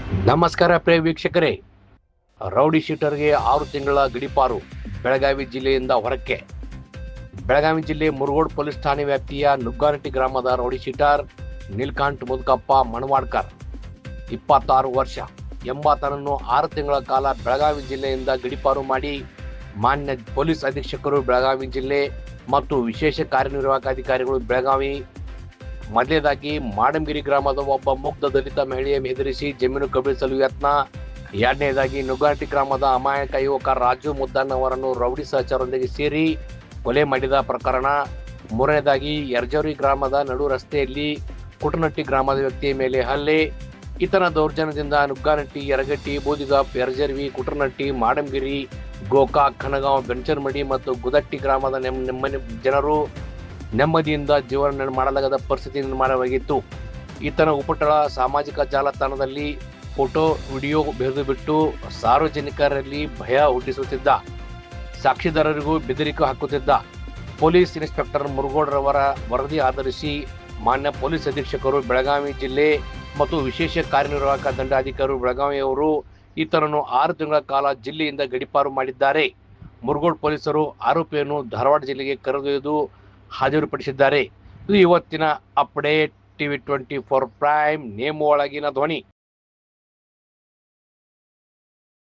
ನಮಸ್ಕಾರ ಪ್ರಿಯ ವೀಕ್ಷಕರೇ. ರೌಡಿ ಶೀಟರ್ಗೆ 6 ತಿಂಗಳ ಗಡೀಪಾರು. ಬೆಳಗಾವಿ ಜಿಲ್ಲೆಯಿಂದ ಹೊರಕ್ಕೆ. ಬೆಳಗಾವಿ ಜಿಲ್ಲೆ ಮುರಗೋಡ್ ಪೊಲೀಸ್ ಠಾಣೆ ವ್ಯಾಪ್ತಿಯ ನುಗ್ಗಾನಟ್ಟಿ ಗ್ರಾಮದ ರೌಡಿ ಶೀಟರ್ ನೀಲಕಾಂಠ ಮುದುಕಪ್ಪ ಮಣವಾಡ್ಕರ್ 26 ವರ್ಷ ಎಂಬಾತನನ್ನು 6 ತಿಂಗಳ ಕಾಲ ಬೆಳಗಾವಿ ಜಿಲ್ಲೆಯಿಂದ ಗಡೀಪಾರು ಮಾಡಿ ಮಾನ್ಯ ಪೊಲೀಸ್ ಅಧೀಕ್ಷಕರು ಬೆಳಗಾವಿ ಜಿಲ್ಲೆ ಮತ್ತು ವಿಶೇಷ ಕಾರ್ಯನಿರ್ವಾಹಕ ಅಧಿಕಾರಿಗಳು ಬೆಳಗಾವಿ ಮೊದಲನೇದಾಗಿ ಮಾಡಂಗಿರಿ ಗ್ರಾಮದ ಒಬ್ಬ ಮುಗ್ಧ ದಲಿತ ಮಹಿಳೆಯ ಹೆದರಿಸಿ ಜಮೀನು ಕಬಳಿಸಲು ಯತ್ನ. ಎರಡನೇದಾಗಿ ನುಗ್ಗಾನಟ್ಟಿ ಗ್ರಾಮದ ಅಮಾಯಕ ಯುವಕ ರಾಜು ಮುದ್ದನ್ ಅವರನ್ನು ರೌಡಿ ಸಹಚರರೊಂದಿಗೆ ಸೇರಿ ಕೊಲೆ ಮಾಡಿದ ಪ್ರಕರಣ. ಮೂರನೇದಾಗಿ ಯರ್ಜರಿ ಗ್ರಾಮದ ನಡು ರಸ್ತೆಯಲ್ಲಿ ಕುಟನಟ್ಟಿ ಗ್ರಾಮದ ವ್ಯಕ್ತಿಯ ಮೇಲೆ ಹಲ್ಲೆ. ಈತನ ದೌರ್ಜನ್ಯದಿಂದ ನುಗ್ಗಾನಟ್ಟಿ, ಯರಗಟ್ಟಿ, ಬೂದಿಗಾಪ್, ಯರ್ಜರ್ವಿ, ಕುಟನಟ್ಟಿ, ಮಾಡಂಗಿರಿ, ಗೋಕಾಕ್, ಖನಗಾಂವ್, ಬೆಂಚರ್ಮಡಿ ಮತ್ತು ಗುದಟ್ಟಿ ಗ್ರಾಮದ ಜನರು ನೆಮ್ಮದಿಯಿಂದ ಜೀವನ ಮಾಡಲಾಗದ ಪರಿಸ್ಥಿತಿ ನಿರ್ಮಾಣವಾಗಿತ್ತು. ಈತನ ಉಪಟಳ ಸಾಮಾಜಿಕ ಜಾಲತಾಣದಲ್ಲಿ ಫೋಟೋ, ವಿಡಿಯೋ ಬಿಟ್ಟು ಸಾರ್ವಜನಿಕರಲ್ಲಿ ಭಯ ಹುಟ್ಟಿಸುತ್ತಿದ್ದ. ಸಾಕ್ಷಿದಾರರಿಗೂ ಬೆದರಿಕೆ ಹಾಕುತ್ತಿದ್ದ. ಪೊಲೀಸ್ ಇನ್ಸ್ಪೆಕ್ಟರ್ ಮುರಗೋಡ್ ರವರ ವರದಿ ಆಧರಿಸಿ ಮಾನ್ಯ ಪೊಲೀಸ್ ಅಧೀಕ್ಷಕರು ಬೆಳಗಾವಿ ಜಿಲ್ಲೆ ಮತ್ತು ವಿಶೇಷ ಕಾರ್ಯನಿರ್ವಾಹಕ ದಂಡಾಧಿಕಾರಿ ಬೆಳಗಾವಿಯವರು ಈತನನ್ನು 6 ತಿಂಗಳ ಕಾಲ ಜಿಲ್ಲೆಯಿಂದ ಗಡೀಪಾರು ಮಾಡಿದ್ದಾರೆ. ಮುರಗೋಡ್ ಪೊಲೀಸರು ಆರೋಪಿಯನ್ನು ಧಾರವಾಡ ಜಿಲ್ಲೆಗೆ ಕರೆದೊಯ್ದು ಹಾಜರುಪಡಿಸಿದ್ದಾರೆ. ಇದು ಇವತ್ತಿನ ಅಪ್ಡೇಟ್. ಟಿವಿ 24 ಪ್ರೈಮ್ ನೇಮ ಒಳಗಿನ ಧ್ವನಿ.